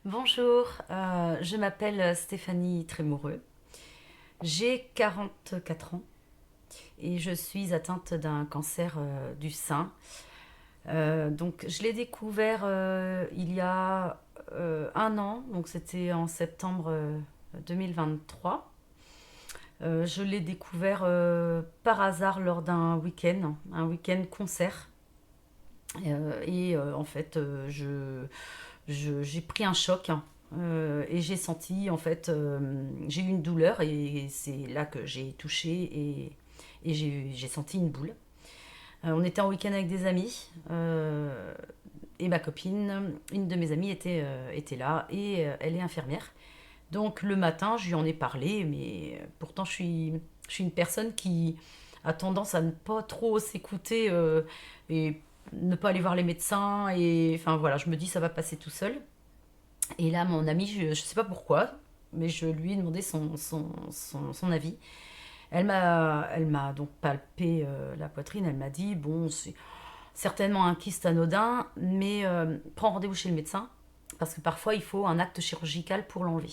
Bonjour, je m'appelle Stéphanie Trémoureux. J'ai 44 ans et je suis atteinte d'un cancer du sein. Donc je l'ai découvert il y a un an, donc c'était en septembre 2023. Je l'ai découvert par hasard lors d'un week-end, un week-end concert. En fait, j'ai pris un choc, hein, et j'ai senti, en fait, j'ai eu une douleur et c'est là que j'ai touché et j'ai senti une boule. On était en week-end avec des amis et ma copine, une de mes amies était là et elle est infirmière. Donc le matin, je lui en ai parlé, mais pourtant je suis une personne qui a tendance à ne pas trop s'écouter et ne pas aller voir les médecins. Et enfin voilà, je me dis ça va passer tout seul. Et là, mon ami, je ne sais pas pourquoi, mais je lui ai demandé son avis. Elle m'a donc palpé la poitrine. Elle m'a dit, bon, c'est certainement un kyste anodin, mais prends rendez-vous chez le médecin, parce que parfois il faut un acte chirurgical pour l'enlever.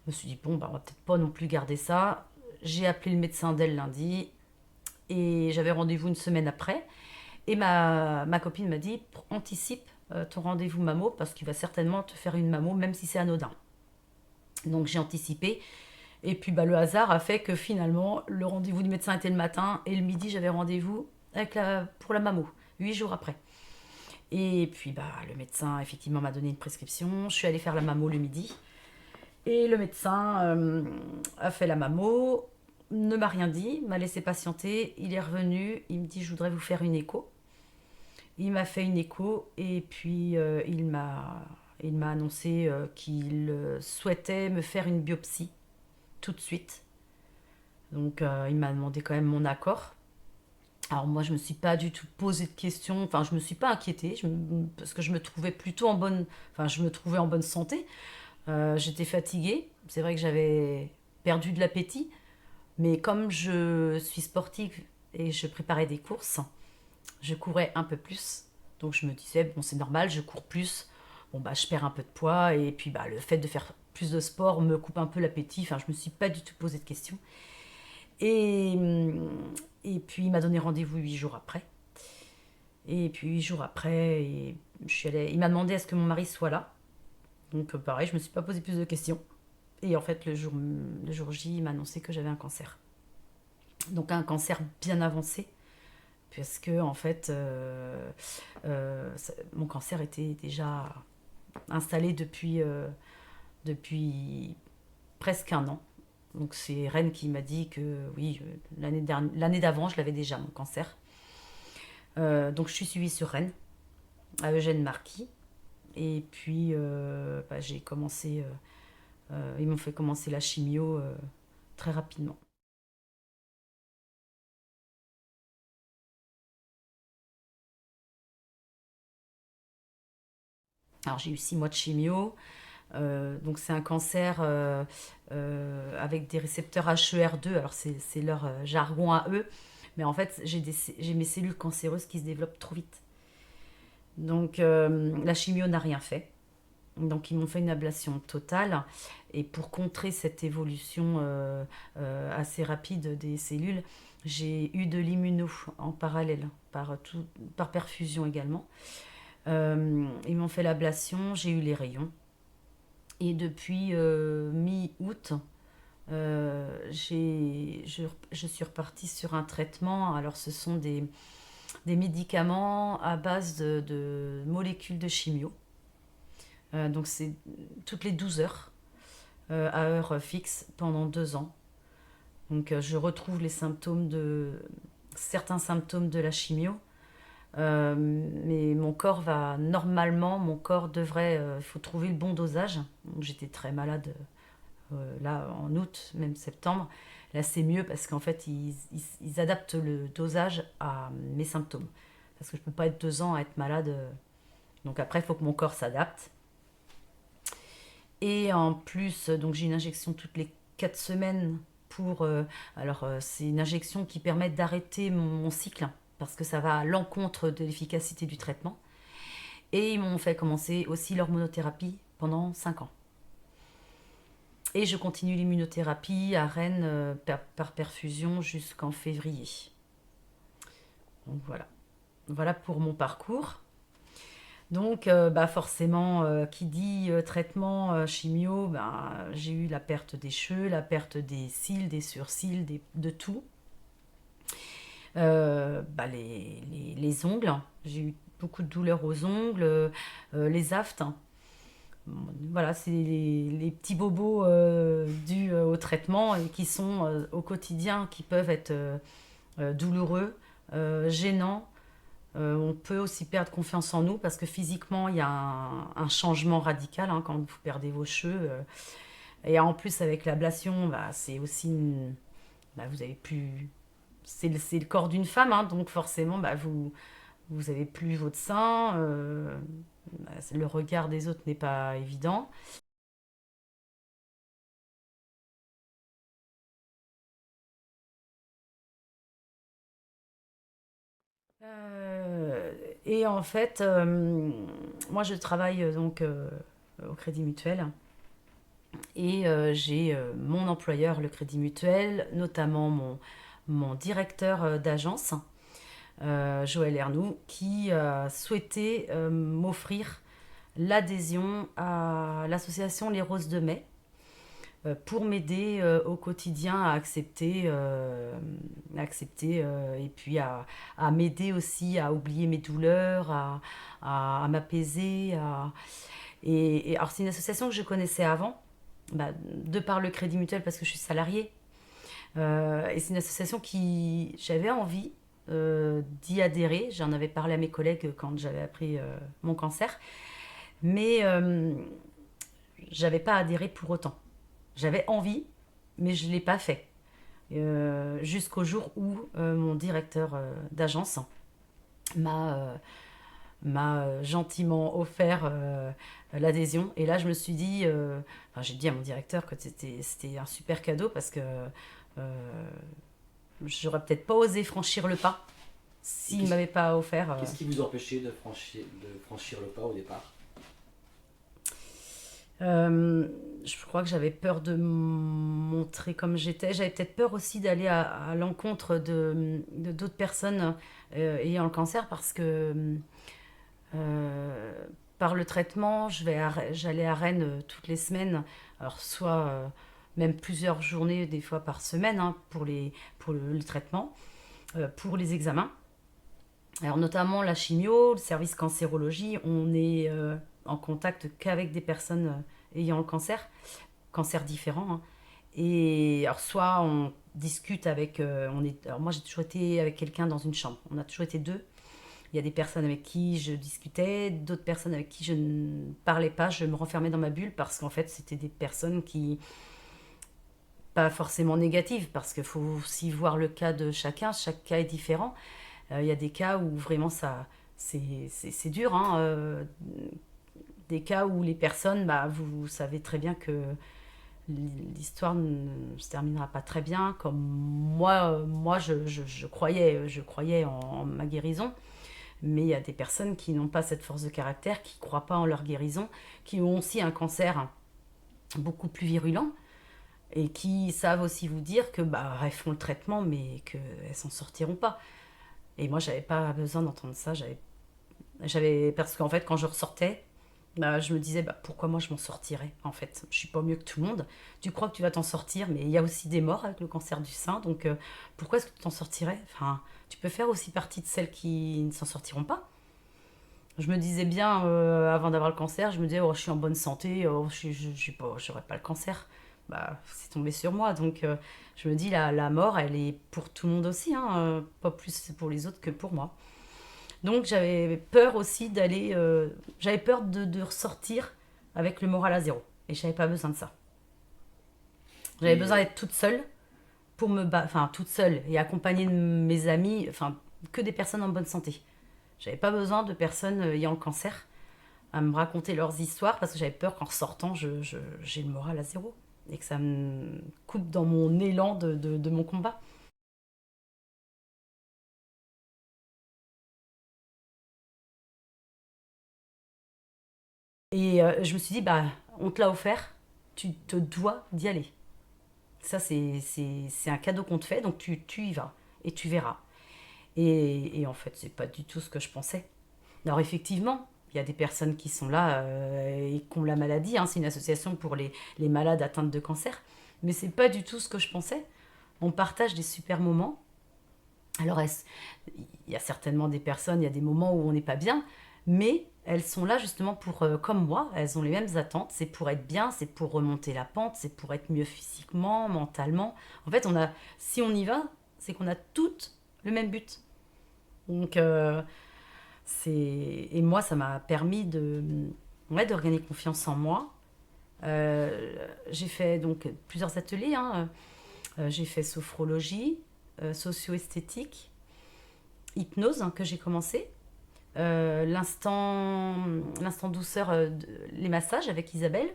Je me suis dit, bon, bah, on va peut-être pas non plus garder ça. J'ai appelé le médecin dès le lundi, et j'avais rendez-vous une semaine après. Et ma copine m'a dit, anticipe ton rendez-vous mammo, parce qu'il va certainement te faire une mammo, même si c'est anodin. Donc j'ai anticipé. Et puis bah, le hasard a fait que finalement, le rendez-vous du médecin était le matin, et le midi, j'avais rendez-vous pour la mammo, 8 jours après. Et puis bah, le médecin, effectivement, m'a donné une prescription. Je suis allée faire la mammo le midi. Et le médecin a fait la mammo, ne m'a rien dit, m'a laissé patienter. Il est revenu, il me dit je voudrais vous faire une écho. Il m'a fait une écho et puis il m'a annoncé qu'il souhaitait me faire une biopsie tout de suite. Donc il m'a demandé quand même mon accord. Alors moi je me suis pas du tout posé de questions, enfin je me suis pas inquiétée parce que je me trouvais plutôt en bonne, enfin je me trouvais en bonne santé. J'étais fatiguée, c'est vrai que j'avais perdu de l'appétit, mais comme je suis sportive et je préparais des courses, je courais un peu plus. Donc je me disais, bon, c'est normal, je cours plus. Bon, bah, je perds un peu de poids. Et puis, bah, le fait de faire plus de sport me coupe un peu l'appétit. Enfin, je me suis pas du tout posé de questions. Et, et puis, il m'a donné rendez-vous 8 jours après. Et puis, 8 jours après, il m'a demandé à ce que mon mari soit là. Donc, pareil, je me suis pas posé plus de questions. Et en fait, le jour J, il m'a annoncé que j'avais un cancer. Donc, un cancer bien avancé, puisque en fait, mon cancer était déjà installé depuis presque un an. Donc c'est Rennes qui m'a dit que oui, l'année d'avant, je l'avais déjà, mon cancer. Donc je suis suivie sur Rennes, à Eugène Marquis. Et puis bah, ils m'ont fait commencer la chimio très rapidement. Alors j'ai eu 6 mois de chimio. Donc c'est un cancer avec des récepteurs HER2. Alors c'est leur jargon à eux. Mais en fait, j'ai mes cellules cancéreuses qui se développent trop vite. Donc la chimio n'a rien fait. Donc ils m'ont fait une ablation totale. Et pour contrer cette évolution assez rapide des cellules, j'ai eu de l'immuno en parallèle, par perfusion également. Ils m'ont fait l'ablation, j'ai eu les rayons. Et depuis mi-août, je suis repartie sur un traitement. Alors, ce sont des médicaments à base de molécules de chimio. Donc, c'est toutes les 12 heures, à heure fixe, pendant 2 ans. Donc, je retrouve certains symptômes de la chimio. Mais mon corps devrait, il faut trouver le bon dosage. Donc, j'étais très malade là en août, même septembre. Là c'est mieux parce qu'en fait ils adaptent le dosage à mes symptômes. Parce que je ne peux pas être 2 ans à être malade. Donc après il faut que mon corps s'adapte. Et en plus, donc j'ai une injection toutes les 4 semaines pour... c'est une injection qui permet d'arrêter mon cycle parce que ça va à l'encontre de l'efficacité du traitement. Et ils m'ont fait commencer aussi l'hormonothérapie pendant 5 ans. Et je continue l'immunothérapie à Rennes par perfusion jusqu'en février. Donc voilà. Voilà pour mon parcours. Donc bah forcément, qui dit traitement chimio, bah, j'ai eu la perte des cheveux, la perte des cils, des surcils, de tout. Bah, les ongles, j'ai eu beaucoup de douleurs aux ongles, les aftes. Voilà, c'est les petits bobos dus au traitement et qui sont au quotidien, qui peuvent être douloureux, gênants. On peut aussi perdre confiance en nous parce que physiquement, il y a un changement radical hein, quand vous perdez vos cheveux. Et en plus, avec l'ablation, bah, c'est aussi bah, vous avez plus. C'est le corps d'une femme, hein, donc forcément, bah, vous avez plus votre sein. Bah, le regard des autres n'est pas évident. Euh, et en fait, moi je travaille donc au Crédit Mutuel et j'ai mon employeur, le Crédit Mutuel, notamment mon directeur d'agence, Joël Ernoux, qui a souhaité m'offrir l'adhésion à l'association Les Roses de Mai pour m'aider au quotidien à accepter et puis à m'aider aussi à oublier mes douleurs, à m'apaiser. Alors c'est une association que je connaissais avant, bah, de par le Crédit Mutuel parce que je suis salariée. Et c'est une association qui j'avais envie d'y adhérer. J'en avais parlé à mes collègues quand j'avais appris mon cancer, mais j'avais pas adhéré pour autant. J'avais envie, mais je ne l'ai pas fait. Jusqu'au jour où mon directeur d'agence m'a gentiment offert l'adhésion. Et là, je me suis dit, enfin, j'ai dit à mon directeur que c'était un super cadeau parce que j'aurais peut-être pas osé franchir le pas s'il ne m'avait pas offert. Qu'est-ce qui vous empêchait de franchir le pas au départ? Euh, je crois que j'avais peur de me montrer comme j'étais. J'avais peut-être peur aussi d'aller à l'encontre de d'autres personnes ayant le cancer parce que euh, par le traitement, j'allais à Rennes toutes les semaines. Alors soit même plusieurs journées, des fois par semaine, hein, pour le traitement, pour les examens. Alors notamment la chimio, le service cancérologie, on est en contact qu'avec des personnes ayant le cancer différent. Hein. Et alors soit on discute avec, alors moi j'ai toujours été avec quelqu'un dans une chambre, on a toujours été deux. Il y a des personnes avec qui je discutais, d'autres personnes avec qui je ne parlais pas, je me renfermais dans ma bulle parce qu'en fait c'était des personnes qui, pas forcément négatives, parce qu'il faut aussi voir le cas de chacun, chaque cas est différent. Il y a des cas où vraiment c'est dur, hein, des cas où les personnes, bah, vous savez très bien que l'histoire ne se terminera pas très bien, comme moi je croyais en ma guérison, mais il y a des personnes qui n'ont pas cette force de caractère, qui ne croient pas en leur guérison, qui ont aussi un cancer beaucoup plus virulent et qui savent aussi vous dire que bah elles font le traitement mais qu'elles s'en sortiront pas. Et moi j'avais pas besoin d'entendre ça, parce qu'en fait quand je ressortais, bah, je me disais bah, pourquoi moi je m'en sortirais en fait. Je suis pas mieux que tout le monde. Tu crois que tu vas t'en sortir, mais il y a aussi des morts avec le cancer du sein, donc pourquoi est-ce que tu t'en sortirais? Enfin, tu peux faire aussi partie de celles qui ne s'en sortiront pas. Je me disais bien avant d'avoir le cancer, je me disais oh, je suis en bonne santé, oh, j'aurais pas le cancer. Bah, c'est tombé sur moi, donc je me dis la mort, elle est pour tout le monde aussi, hein, pas plus pour les autres que pour moi. Donc j'avais peur aussi j'avais peur de ressortir avec le moral à zéro. Et j'avais pas besoin de ça. J'avais Et besoin d'être toute seule pour me battre, enfin toute seule et accompagnée de mes amis, enfin que des personnes en bonne santé. J'avais pas besoin de personnes ayant le cancer à me raconter leurs histoires parce que j'avais peur qu'en sortant, j'ai le moral à zéro et que ça me coupe dans mon élan de mon combat. Et je me suis dit, bah, on te l'a offert, tu te dois d'y aller. Ça, c'est un cadeau qu'on te fait, donc tu y vas et tu verras. Et en fait, c'est pas du tout ce que je pensais. Alors effectivement, il y a des personnes qui sont là et qui ont la maladie, hein, c'est une association pour les malades atteintes de cancer, mais c'est pas du tout ce que je pensais. On partage des super moments. Alors, il y a certainement des personnes, il y a des moments où on n'est pas bien, mais elles sont là justement pour, comme moi, elles ont les mêmes attentes. C'est pour être bien, c'est pour remonter la pente, c'est pour être mieux physiquement, mentalement. En fait, si on y va, c'est qu'on a toutes le même but. Donc, et moi, ça m'a permis ouais, de regagner confiance en moi. J'ai fait donc plusieurs ateliers, hein. J'ai fait sophrologie, socio-esthétique, hypnose, hein, que j'ai commencé. L'instant douceur, les massages avec Isabelle.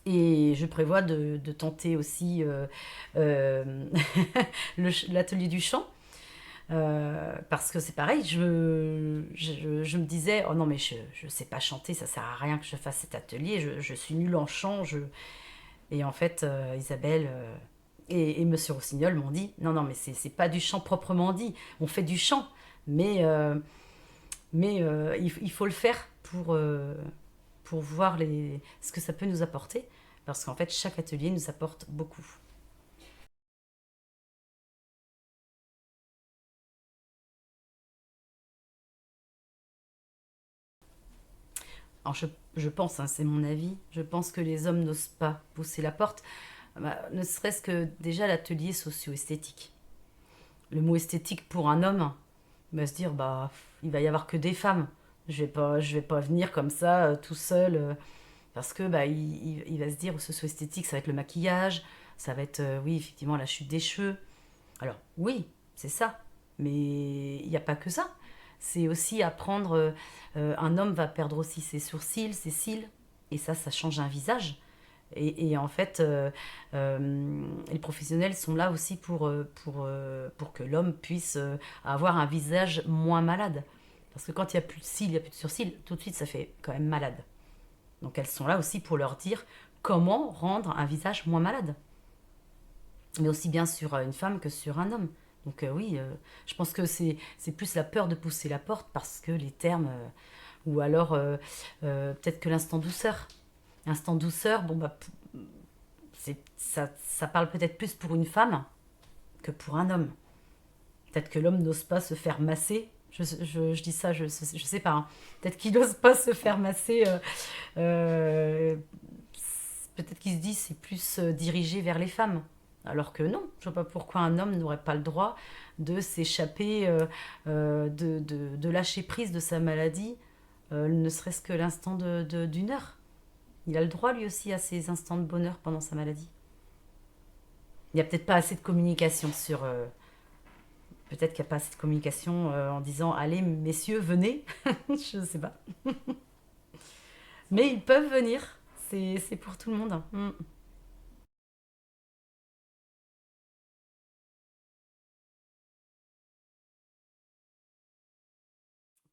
Et je prévois de tenter aussi l'atelier du chant. Parce que c'est pareil, je me disais, oh non, mais je ne sais pas chanter, ça sert à rien que je fasse cet atelier, je suis nulle en chant. Et en fait, Isabelle et Monsieur Rossignol m'ont dit, non, non, mais c'est pas du chant proprement dit, on fait du chant, mais, il faut le faire pour voir ce que ça peut nous apporter, parce qu'en fait, chaque atelier nous apporte beaucoup. Alors je pense, hein, c'est mon avis, je pense que les hommes n'osent pas pousser la porte, bah, ne serait-ce que déjà l'atelier socio-esthétique. Le mot esthétique pour un homme, il va se dire, bah, il va y avoir que des femmes. Je vais pas venir comme ça, tout seul, parce que bah, il va se dire, au socio-esthétique, ça va être le maquillage, ça va être, oui, effectivement, la chute des cheveux. Alors, oui, c'est ça, mais il n'y a pas que ça. C'est aussi apprendre, un homme va perdre aussi ses sourcils, ses cils, et ça change un visage. Et en fait, les professionnels sont là aussi pour que l'homme puisse avoir un visage moins malade. Parce que quand il n'y a plus de cils, il n'y a plus de sourcils, tout de suite ça fait quand même malade. Donc elles sont là aussi pour leur dire comment rendre un visage moins malade. Mais aussi bien sur une femme que sur un homme. Donc oui, je pense que c'est plus la peur de pousser la porte parce que les termes, ou alors peut-être que l'instant douceur. L'instant douceur, bon bah ça parle peut-être plus pour une femme que pour un homme. Peut-être que l'homme n'ose pas se faire masser. Je dis ça, je sais pas, hein. Peut-être qu'il n'ose pas se faire masser. Euh, Peut-être qu'il se dit c'est plus dirigé vers les femmes. Alors que non, je vois pas pourquoi un homme n'aurait pas le droit de s'échapper, de lâcher prise de sa maladie, ne serait-ce que l'instant d'une heure. Il a le droit lui aussi à ses instants de bonheur pendant sa maladie. Il n'y a peut-être pas assez de communication sur. Peut-être qu'il n'y a pas assez de communication en disant allez messieurs venez, je ne sais pas. Mais ils peuvent venir, c'est pour tout le monde, hein. Mm.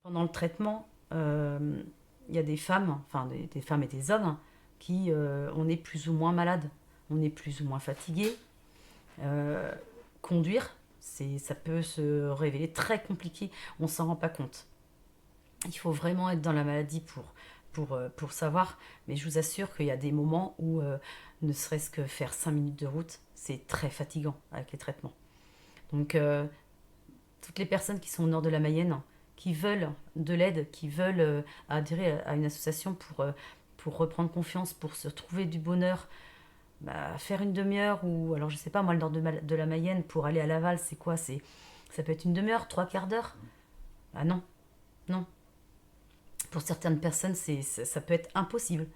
Pendant le traitement, il y a des femmes, enfin des femmes et des hommes, qui on est plus ou moins malade, on est plus ou moins fatigué. Euh, Conduire, ça peut se révéler très compliqué, on s'en rend pas compte. Il faut vraiment être dans la maladie pour savoir, mais je vous assure qu'il y a des moments où ne serait-ce que faire 5 minutes de route, c'est très fatigant avec les traitements. Donc toutes les personnes qui sont au nord de la Mayenne, qui veulent de l'aide, qui veulent adhérer à une association pour reprendre confiance, pour se trouver du bonheur, bah, faire une demi-heure ou alors je sais pas moi le nord de la Mayenne pour aller à Laval, c'est quoi, ça peut être une demi-heure, trois quarts d'heure. Ah non, non. Pour certaines personnes, ça peut être impossible.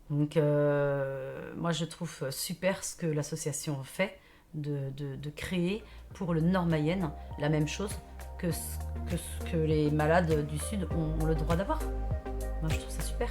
Donc, moi, je trouve super ce que l'association fait de créer pour le Nord Mayenne la même chose que ce que les malades du Sud ont le droit d'avoir. Moi, je trouve ça super.